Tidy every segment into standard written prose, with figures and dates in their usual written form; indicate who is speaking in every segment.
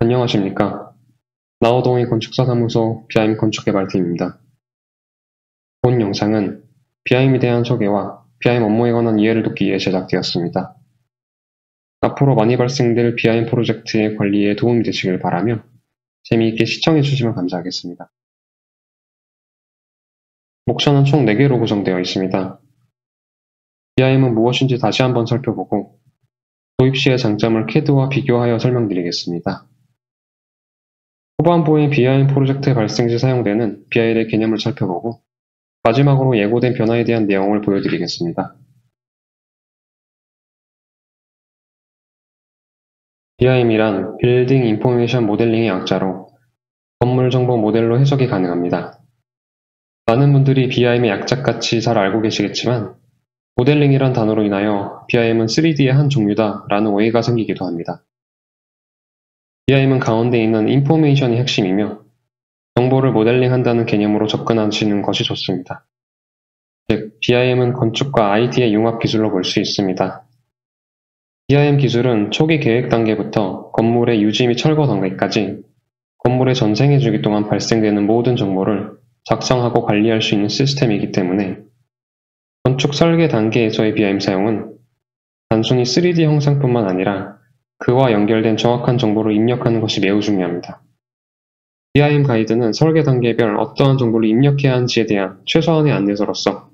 Speaker 1: 안녕하십니까. 나우동의 건축사사무소 BIM 건축개발팀입니다. 본 영상은 BIM에 대한 소개와 BIM 업무에 관한 이해를 돕기 위해 제작되었습니다. 앞으로 많이 발생될 BIM 프로젝트의 관리에 도움이 되시길 바라며 재미있게 시청해 주시면 감사하겠습니다. 목차는 총 4개로 구성되어 있습니다. BIM은 무엇인지 다시 한번 살펴보고 도입 시의 장점을 CAD와 비교하여 설명드리겠습니다. 후반부의 BIM 프로젝트 발생 시 사용되는 BIL의 개념을 살펴보고 마지막으로 예고된 변화에 대한 내용을 보여드리겠습니다. BIM이란 빌딩 인포메이션 모델링의 약자로 건물 정보 모델로 해석이 가능합니다. 많은 분들이 BIM의 약자같이 잘 알고 계시겠지만 모델링이란 단어로 인하여 BIM은 3D의 한 종류다 라는 오해가 생기기도 합니다. BIM은 가운데 있는 인포메이션이 핵심이며 정보를 모델링한다는 개념으로 접근하시는 것이 좋습니다. 즉, BIM은 건축과 IT의 융합 기술로 볼 수 있습니다. BIM 기술은 초기 계획 단계부터 건물의 유지 및 철거 단계까지 건물의 전생애 주기 동안 발생되는 모든 정보를 작성하고 관리할 수 있는 시스템이기 때문에 건축 설계 단계에서의 BIM 사용은 단순히 3D 형상뿐만 아니라 그와 연결된 정확한 정보를 입력하는 것이 매우 중요합니다. BIM 가이드는 설계 단계별 어떠한 정보를 입력해야 하는지에 대한 최소한의 안내서로서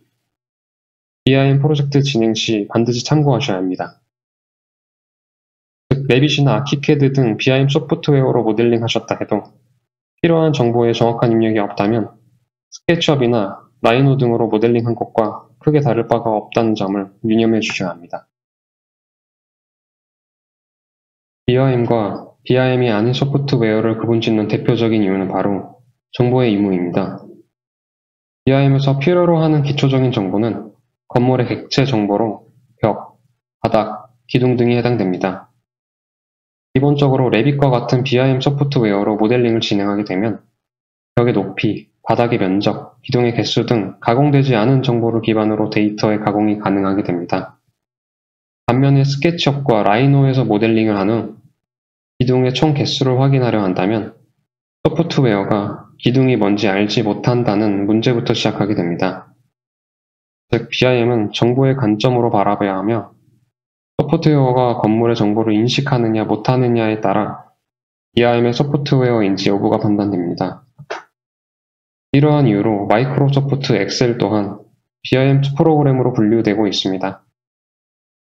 Speaker 1: BIM 프로젝트 진행 시 반드시 참고하셔야 합니다. 즉, 레빗이나 아키캐드 등 BIM 소프트웨어로 모델링 하셨다 해도 필요한 정보의 정확한 입력이 없다면 스케치업이나 라이노 등으로 모델링한 것과 크게 다를 바가 없다는 점을 유념해 주셔야 합니다. BIM과 BIM이 아닌 소프트웨어를 구분짓는 대표적인 이유는 바로 정보의 유무입니다. BIM에서 필요로 하는 기초적인 정보는 건물의 객체 정보로 벽, 바닥, 기둥 등이 해당됩니다. 기본적으로 레빗과 같은 BIM 소프트웨어로 모델링을 진행하게 되면 벽의 높이, 바닥의 면적, 기둥의 개수 등 가공되지 않은 정보를 기반으로 데이터의 가공이 가능하게 됩니다. 반면에 스케치업과 라이노에서 모델링을 한 후 기둥의 총 개수를 확인하려 한다면 소프트웨어가 기둥이 뭔지 알지 못한다는 문제부터 시작하게 됩니다. 즉, BIM은 정보의 관점으로 바라봐야 하며 소프트웨어가 건물의 정보를 인식하느냐 못하느냐에 따라 BIM의 소프트웨어인지 여부가 판단됩니다. 이러한 이유로 마이크로소프트 엑셀 또한 BIM 프로그램으로 분류되고 있습니다.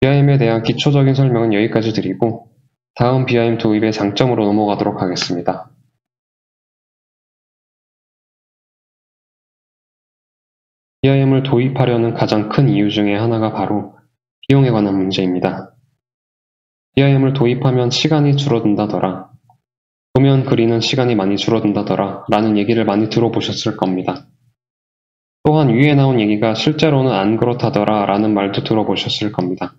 Speaker 1: BIM에 대한 기초적인 설명은 여기까지 드리고 다음 BIM 도입의 장점으로 넘어가도록 하겠습니다. BIM을 도입하려는 가장 큰 이유 중에 하나가 바로 비용에 관한 문제입니다. BIM을 도입하면 시간이 줄어든다더라, 도면 그리는 시간이 많이 줄어든다더라 라는 얘기를 많이 들어보셨을 겁니다. 또한 위에 나온 얘기가 실제로는 안 그렇다더라 라는 말도 들어보셨을 겁니다.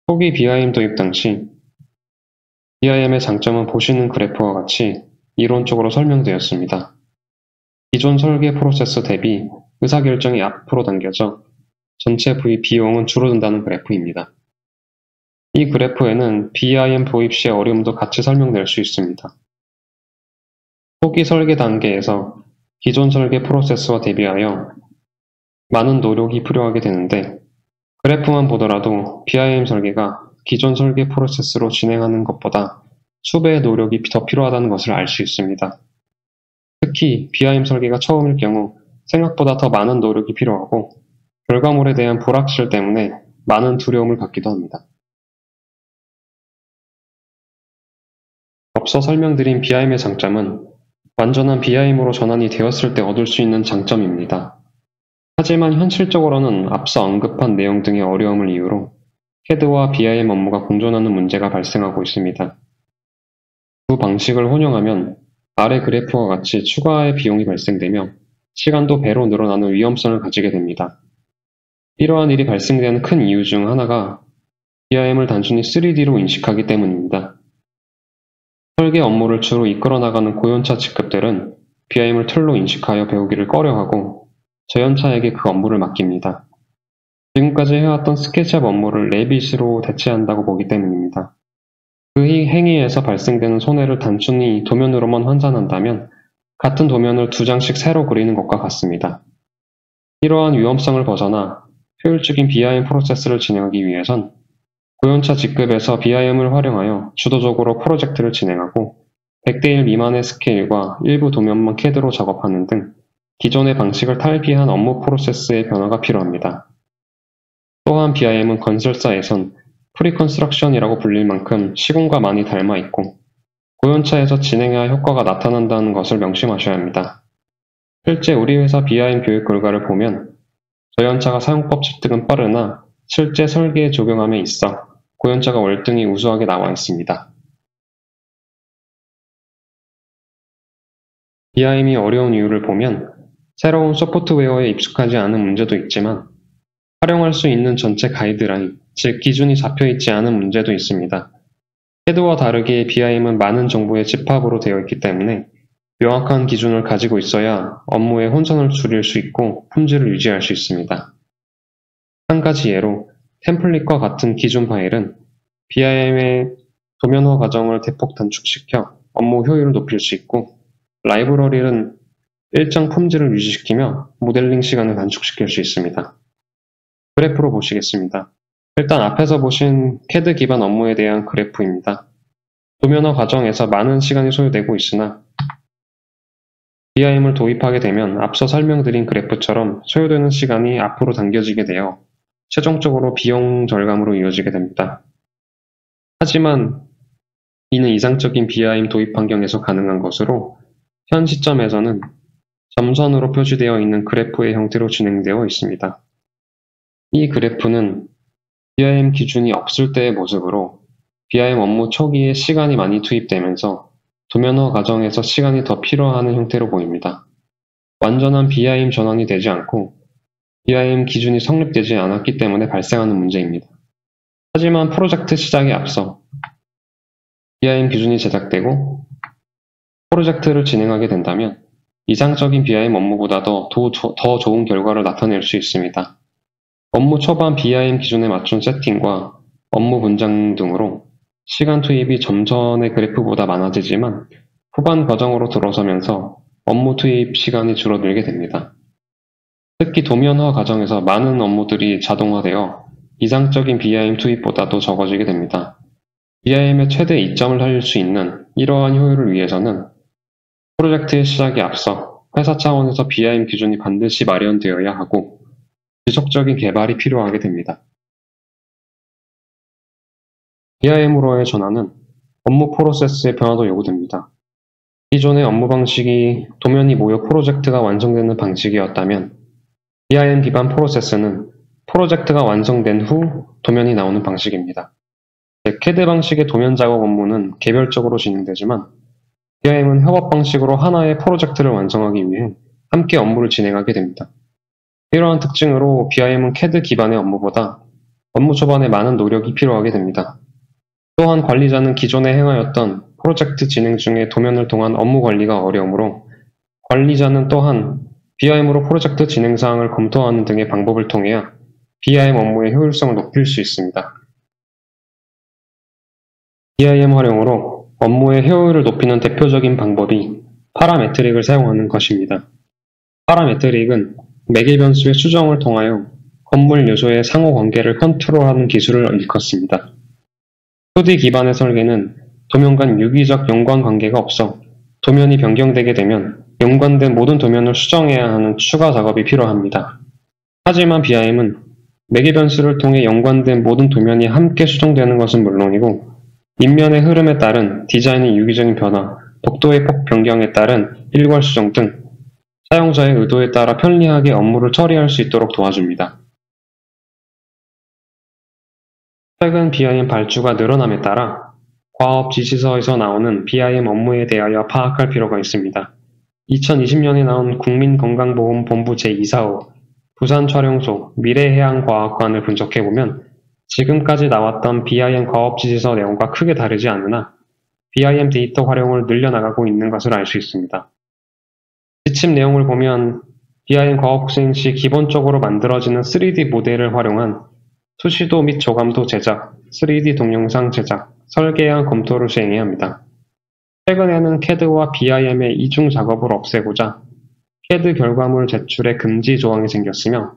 Speaker 1: 초기 BIM 도입 당시 BIM의 장점은 보시는 그래프와 같이 이론적으로 설명되었습니다. 기존 설계 프로세스 대비 의사결정이 앞으로 당겨져 전체 부위 비용은 줄어든다는 그래프입니다. 이 그래프에는 BIM 도입 시의 어려움도 같이 설명될 수 있습니다. 초기 설계 단계에서 기존 설계 프로세스와 대비하여 많은 노력이 필요하게 되는데 그래프만 보더라도 BIM 설계가 기존 설계 프로세스로 진행하는 것보다 수배의 노력이 더 필요하다는 것을 알 수 있습니다. 특히 BIM 설계가 처음일 경우 생각보다 더 많은 노력이 필요하고 결과물에 대한 불확실 때문에 많은 두려움을 갖기도 합니다. 앞서 설명드린 BIM의 장점은 완전한 BIM으로 전환이 되었을 때 얻을 수 있는 장점입니다. 하지만 현실적으로는 앞서 언급한 내용 등의 어려움을 이유로 CAD와 BIM 업무가 공존하는 문제가 발생하고 있습니다. 두 방식을 혼용하면 아래 그래프와 같이 추가의 비용이 발생되며 시간도 배로 늘어나는 위험성을 가지게 됩니다. 이러한 일이 발생되는 큰 이유 중 하나가 BIM을 단순히 3D로 인식하기 때문입니다. 설계 업무를 주로 이끌어 나가는 고연차 직급들은 BIM을 툴로 인식하여 배우기를 꺼려하고 저연차에게 그 업무를 맡깁니다. 지금까지 해왔던 스케치업 업무를 레빗으로 대체한다고 보기 때문입니다. 그 행위에서 발생되는 손해를 단순히 도면으로만 환산한다면 같은 도면을 2장씩 새로 그리는 것과 같습니다. 이러한 위험성을 벗어나 효율적인 BIM 프로세스를 진행하기 위해선 고연차 직급에서 BIM을 활용하여 주도적으로 프로젝트를 진행하고 100대1 미만의 스케일과 일부 도면만 CAD로 작업하는 등 기존의 방식을 탈피한 업무 프로세스의 변화가 필요합니다. 또한 BIM은 건설사에선 프리컨스트럭션이라고 불릴 만큼 시공과 많이 닮아 있고 고연차에서 진행해야 효과가 나타난다는 것을 명심하셔야 합니다. 실제 우리 회사 BIM 교육 결과를 보면 저연차가 사용법 습득은 빠르나 실제 설계에 적용함에 있어 고연차가 월등히 우수하게 나와 있습니다. BIM이 어려운 이유를 보면 새로운 소프트웨어에 익숙하지 않은 문제도 있지만 활용할 수 있는 전체 가이드라인, 즉 기준이 잡혀있지 않은 문제도 있습니다. CAD와 다르게 BIM은 많은 정보의 집합으로 되어 있기 때문에 명확한 기준을 가지고 있어야 업무의 혼선을 줄일 수 있고 품질을 유지할 수 있습니다. 한 가지 예로 템플릿과 같은 기준 파일은 BIM의 도면화 과정을 대폭 단축시켜 업무 효율을 높일 수 있고 라이브러리는 일정 품질을 유지시키며 모델링 시간을 단축시킬 수 있습니다. 그래프로 보시겠습니다. 일단 앞에서 보신 CAD 기반 업무에 대한 그래프입니다. 도면화 과정에서 많은 시간이 소요되고 있으나 BIM을 도입하게 되면 앞서 설명드린 그래프처럼 소요되는 시간이 앞으로 당겨지게 되어 최종적으로 비용 절감으로 이어지게 됩니다. 하지만 이는 이상적인 BIM 도입 환경에서 가능한 것으로 현 시점에서는 점선으로 표시되어 있는 그래프의 형태로 진행되어 있습니다. 이 그래프는 BIM 기준이 없을 때의 모습으로 BIM 업무 초기에 시간이 많이 투입되면서 도면화 과정에서 시간이 더 필요하는 형태로 보입니다. 완전한 BIM 전환이 되지 않고 BIM 기준이 성립되지 않았기 때문에 발생하는 문제입니다. 하지만 프로젝트 시작에 앞서 BIM 기준이 제작되고 프로젝트를 진행하게 된다면 이상적인 BIM 업무보다도 더 좋은 결과를 나타낼 수 있습니다. 업무 초반 BIM 기준에 맞춘 세팅과 업무 분장 등으로 시간 투입이 점전의 그래프보다 많아지지만 후반 과정으로 들어서면서 업무 투입 시간이 줄어들게 됩니다. 특히 도면화 과정에서 많은 업무들이 자동화되어 이상적인 BIM 투입보다도 적어지게 됩니다. BIM의 최대 이점을 살릴 수 있는 이러한 효율을 위해서는 프로젝트의 시작에 앞서 회사 차원에서 BIM 기준이 반드시 마련되어야 하고 지속적인 개발이 필요하게 됩니다. BIM으로의 전환은 업무 프로세스의 변화도 요구됩니다. 기존의 업무 방식이 도면이 모여 프로젝트가 완성되는 방식이었다면 BIM 기반 프로세스는 프로젝트가 완성된 후 도면이 나오는 방식입니다. CAD 방식의 도면 작업 업무는 개별적으로 진행되지만 BIM은 협업 방식으로 하나의 프로젝트를 완성하기 위해 함께 업무를 진행하게 됩니다. 이러한 특징으로 BIM은 CAD 기반의 업무보다 업무 초반에 많은 노력이 필요하게 됩니다. 또한 관리자는 기존에 행하였던 프로젝트 진행 중에 도면을 통한 업무 관리가 어려우므로 관리자는 또한 BIM으로 프로젝트 진행 사항을 검토하는 등의 방법을 통해야 BIM 업무의 효율성을 높일 수 있습니다. BIM 활용으로 업무의 효율을 높이는 대표적인 방법이 파라메트릭을 사용하는 것입니다. 파라메트릭은 매개 변수의 수정을 통하여 건물 요소의 상호관계를 컨트롤하는 기술을 일컫습니다. 2D 기반의 설계는 도면 간 유기적 연관관계가 없어 도면이 변경되게 되면 연관된 모든 도면을 수정해야 하는 추가 작업이 필요합니다. 하지만 BIM은 매개 변수를 통해 연관된 모든 도면이 함께 수정되는 것은 물론이고 인면의 흐름에 따른 디자인의 유기적인 변화, 복도의 폭 변경에 따른 일괄 수정 등 사용자의 의도에 따라 편리하게 업무를 처리할 수 있도록 도와줍니다. 최근 BIM 발주가 늘어남에 따라 과업 지시서에서 나오는 BIM 업무에 대하여 파악할 필요가 있습니다. 2020년에 나온 국민건강보험본부 제245 부산촬영소 미래해양과학관을 분석해보면 지금까지 나왔던 BIM 과업 지시서 내용과 크게 다르지 않으나 BIM 데이터 활용을 늘려나가고 있는 것을 알 수 있습니다. 지침 내용을 보면 BIM 과업 수행 시 기본적으로 만들어지는 3D 모델을 활용한 수시도 및 조감도 제작, 3D 동영상 제작, 설계한 검토를 수행해야 합니다. 최근에는 CAD와 BIM의 이중 작업을 없애고자 CAD 결과물 제출의 금지 조항이 생겼으며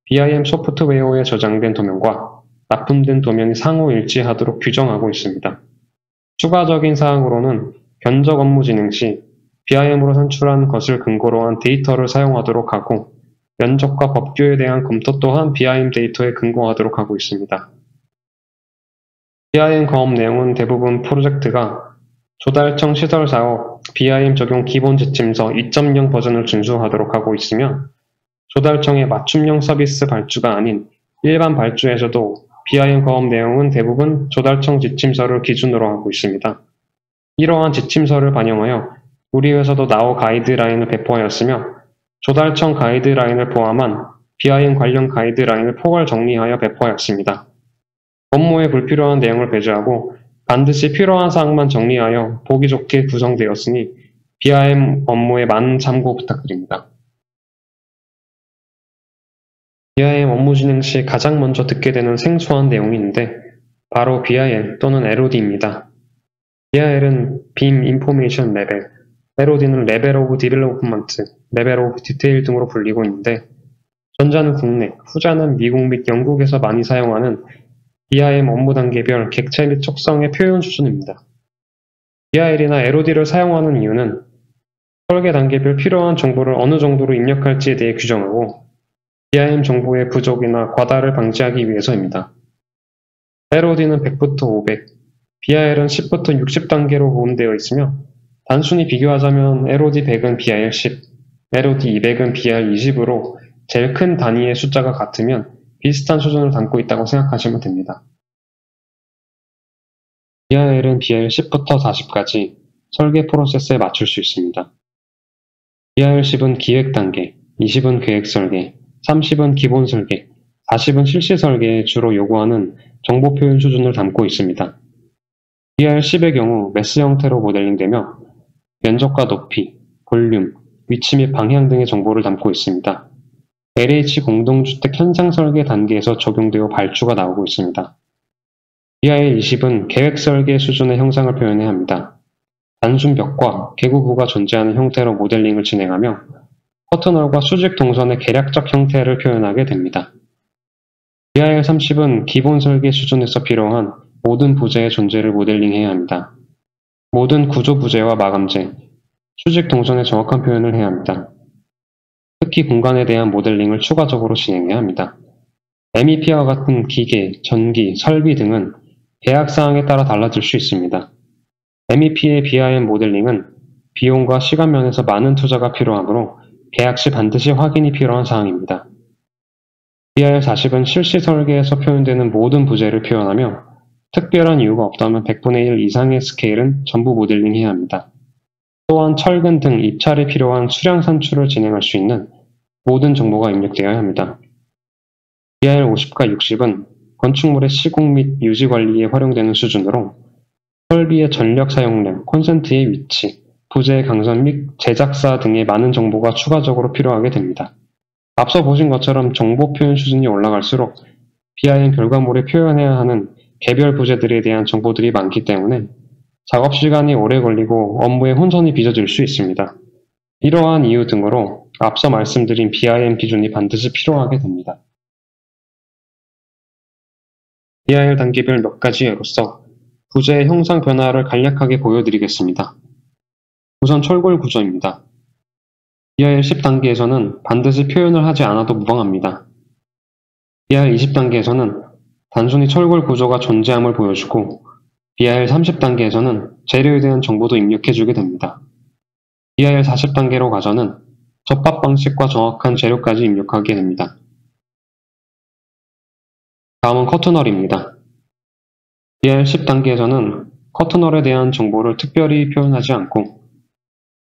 Speaker 1: BIM 소프트웨어에 저장된 도면과 납품된 도면이 상호 일치하도록 규정하고 있습니다. 추가적인 사항으로는 견적 업무 진행 시 BIM으로 산출한 것을 근거로 한 데이터를 사용하도록 하고 면적과 법규에 대한 검토 또한 BIM 데이터에 근거하도록 하고 있습니다. BIM 거업 내용은 대부분 프로젝트가 조달청 시설사업 BIM 적용 기본 지침서 2.0 버전을 준수하도록 하고 있으며 조달청의 맞춤형 서비스 발주가 아닌 일반 발주에서도 BIM 거업 내용은 대부분 조달청 지침서를 기준으로 하고 있습니다. 이러한 지침서를 반영하여 우리 회사도 나우 가이드라인을 배포하였으며 조달청 가이드라인을 포함한 BIM 관련 가이드라인을 포괄 정리하여 배포하였습니다. 업무에 불필요한 내용을 배제하고 반드시 필요한 사항만 정리하여 보기 좋게 구성되었으니 BIM 업무에 많은 참고 부탁드립니다. BIM 업무 진행 시 가장 먼저 듣게 되는 생소한 내용이 있는데 바로 BIL 또는 LOD입니다. BIL은 BIM Information Level, LOD는 Level of Development, Level of Detail 등으로 불리고 있는데 전자는 국내, 후자는 미국 및 영국에서 많이 사용하는 BIM 업무 단계별 객체 및 척성의 표현 수준입니다. BIL이나 LOD를 사용하는 이유는 설계 단계별 필요한 정보를 어느 정도로 입력할지에 대해 규정하고 BIM 정보의 부족이나 과다를 방지하기 위해서입니다. LOD는 100부터 500, BIL은 10부터 60단계로 구분되어 있으며 단순히 비교하자면 LOD 100은 BIL 10, LOD 200은 BIL 20으로 제일 큰 단위의 숫자가 같으면 비슷한 수준을 담고 있다고 생각하시면 됩니다. BIL은 BIL 10부터 40까지 설계 프로세스에 맞출 수 있습니다. BIL 10은 기획 단계, 20은 계획 설계, 30은 기본 설계, 40은 실시 설계에 주로 요구하는 정보 표현 수준을 담고 있습니다. BIL 10의 경우 메스 형태로 모델링되며 면적과 높이, 볼륨, 위치 및 방향 등의 정보를 담고 있습니다. LH 공동주택 현장 설계 단계에서 적용되어 발주가 나오고 있습니다. BIL 20은 계획 설계 수준의 형상을 표현해야 합니다. 단순 벽과 개구부가 존재하는 형태로 모델링을 진행하며 커튼홀과 수직 동선의 계략적 형태를 표현하게 됩니다. BIL 30은 기본 설계 수준에서 필요한 모든 부재의 존재를 모델링해야 합니다. 모든 구조 부재와 마감재, 수직 동선의 정확한 표현을 해야 합니다. 특히 공간에 대한 모델링을 추가적으로 진행해야 합니다. MEP와 같은 기계, 전기, 설비 등은 계약사항에 따라 달라질 수 있습니다. MEP의 BIM 모델링은 비용과 시간 면에서 많은 투자가 필요하므로 계약 시 반드시 확인이 필요한 사항입니다. BIL 40은 실시 설계에서 표현되는 모든 부재를 표현하며 특별한 이유가 없다면 100분의 1 이상의 스케일은 전부 모델링해야 합니다. 또한 철근 등 입찰에 필요한 수량 산출을 진행할 수 있는 모든 정보가 입력되어야 합니다. BIL 50과 60은 건축물의 시공 및 유지 관리에 활용되는 수준으로 설비의 전력 사용량, 콘센트의 위치, 부재의 강선 및 제작사 등의 많은 정보가 추가적으로 필요하게 됩니다. 앞서 보신 것처럼 정보 표현 수준이 올라갈수록 BIM 결과물에 표현해야 하는 개별 부재들에 대한 정보들이 많기 때문에 작업 시간이 오래 걸리고 업무에 혼선이 빚어질 수 있습니다. 이러한 이유 등으로 앞서 말씀드린 BIM 기준이 반드시 필요하게 됩니다. BIL 단계별 몇 가지 예로서 부재의 형상 변화를 간략하게 보여드리겠습니다. 우선 철골 구조입니다. BIL 10단계에서는 반드시 표현을 하지 않아도 무방합니다. BIL 20단계에서는 단순히 철골 구조가 존재함을 보여주고 BIL 30단계에서는 재료에 대한 정보도 입력해주게 됩니다. BIL 40단계로 가서는 접합 방식과 정확한 재료까지 입력하게 됩니다. 다음은 커튼홀입니다. BIL 10단계에서는 커튼홀에 대한 정보를 특별히 표현하지 않고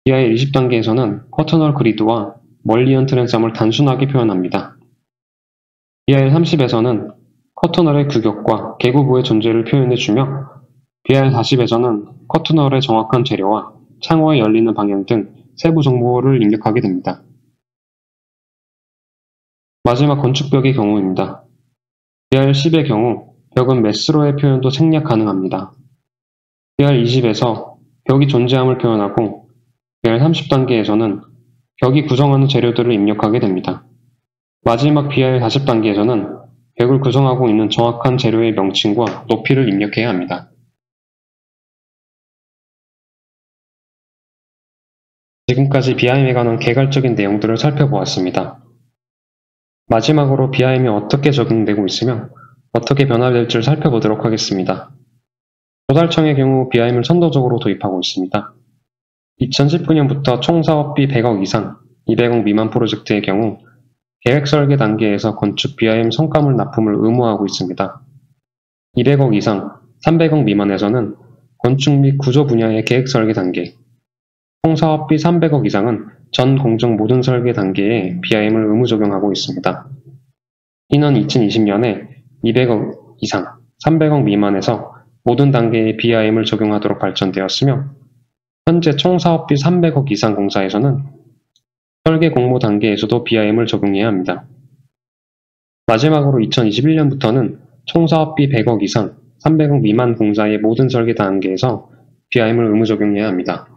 Speaker 1: BIL 20단계에서는 커튼홀 그리드와 멀리언 트랜섬을 단순하게 표현합니다. BIL 30에서는 커튼홀의 규격과 개구부의 존재를 표현해주며 BIL 40에서는 커튼홀의 정확한 재료와 창호의 열리는 방향 등 세부 정보를 입력하게 됩니다. 마지막 건축벽의 경우입니다. BIL 10의 경우 벽은 메스로의 표현도 생략 가능합니다. BR20에서 벽이 존재함을 표현하고 BR30단계에서는 벽이 구성하는 재료들을 입력하게 됩니다. 마지막 BR40단계에서는 벽을 구성하고 있는 정확한 재료의 명칭과 높이를 입력해야 합니다. 지금까지 BIM에 관한 개괄적인 내용들을 살펴보았습니다. 마지막으로 BIM이 어떻게 적용되고 있으며 어떻게 변화될지를 살펴보도록 하겠습니다. 조달청의 경우 BIM을 선도적으로 도입하고 있습니다. 2019년부터 총 사업비 100억 이상, 200억 미만 프로젝트의 경우 계획 설계 단계에서 건축 BIM 성과물 납품을 의무화하고 있습니다. 200억 이상, 300억 미만에서는 건축 및 구조 분야의 계획 설계 단계, 총 사업비 300억 이상은 전 공정 모든 설계 단계에 BIM을 의무 적용하고 있습니다. 이는 2020년에 200억 이상, 300억 미만에서 모든 단계에 BIM을 적용하도록 발전되었으며 현재 총 사업비 300억 이상 공사에서는 설계 공모 단계에서도 BIM을 적용해야 합니다. 마지막으로 2021년부터는 총 사업비 100억 이상, 300억 미만 공사의 모든 설계 단계에서 BIM을 의무 적용해야 합니다.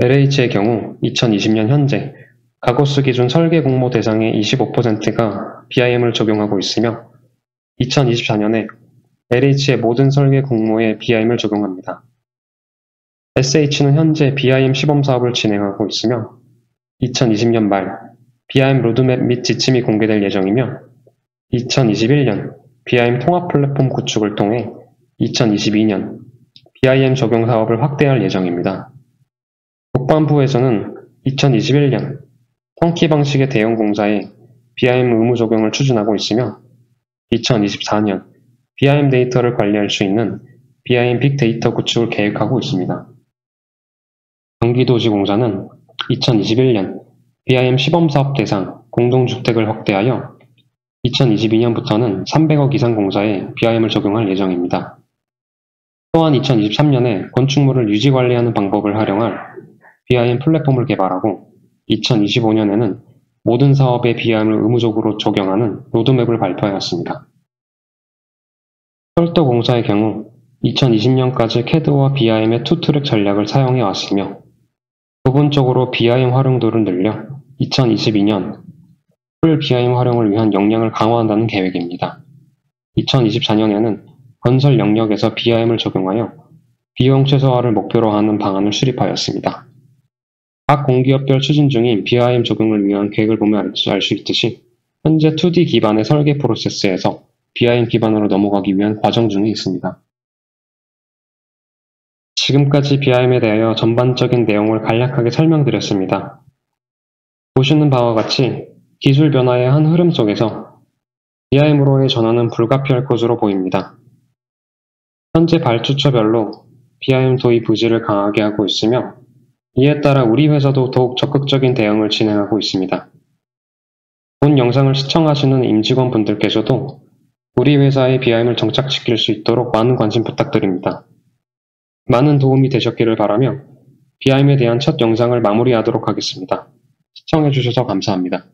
Speaker 1: LH의 경우 2020년 현재 가고스 기준 설계 공모 대상의 25%가 BIM을 적용하고 있으며 2024년에 LH의 모든 설계 공모에 BIM을 적용합니다. SH는 현재 BIM 시범 사업을 진행하고 있으며 2020년 말 BIM 로드맵 및 지침이 공개될 예정이며 2021년 BIM 통합 플랫폼 구축을 통해 2022년 BIM 적용 사업을 확대할 예정입니다. 국방부에서는 2021년 턴키 방식의 대형 공사에 BIM 의무 적용을 추진하고 있으며 2024년 BIM 데이터를 관리할 수 있는 BIM 빅데이터 구축을 계획하고 있습니다. 경기도지공사는 2021년 BIM 시범사업 대상 공동주택을 확대하여 2022년부터는 300억 이상 공사에 BIM을 적용할 예정입니다. 또한 2023년에 건축물을 유지관리하는 방법을 활용할 BIM 플랫폼을 개발하고 2025년에는 모든 사업에 BIM을 의무적으로 적용하는 로드맵을 발표하였습니다. 철도공사의 경우 2020년까지 CAD와 BIM의 투트랙 전략을 사용해 왔으며 부분적으로 BIM 활용도를 늘려 2022년 풀 BIM 활용을 위한 역량을 강화한다는 계획입니다. 2024년에는 건설 영역에서 BIM을 적용하여 비용 최소화를 목표로 하는 방안을 수립하였습니다. 각 공기업별 추진 중인 BIM 적용을 위한 계획을 보면 알 수 있듯이 현재 2D 기반의 설계 프로세스에서 BIM 기반으로 넘어가기 위한 과정 중에 있습니다. 지금까지 BIM에 대하여 전반적인 내용을 간략하게 설명드렸습니다. 보시는 바와 같이 기술 변화의 한 흐름 속에서 BIM으로의 전환은 불가피할 것으로 보입니다. 현재 발주처별로 BIM 도입 부지를 강하게 하고 있으며 이에 따라 우리 회사도 더욱 적극적인 대응을 진행하고 있습니다. 본 영상을 시청하시는 임직원분들께서도 우리 회사의 BIM을 정착시킬 수 있도록 많은 관심 부탁드립니다. 많은 도움이 되셨기를 바라며 BIM에 대한 첫 영상을 마무리하도록 하겠습니다. 시청해주셔서 감사합니다.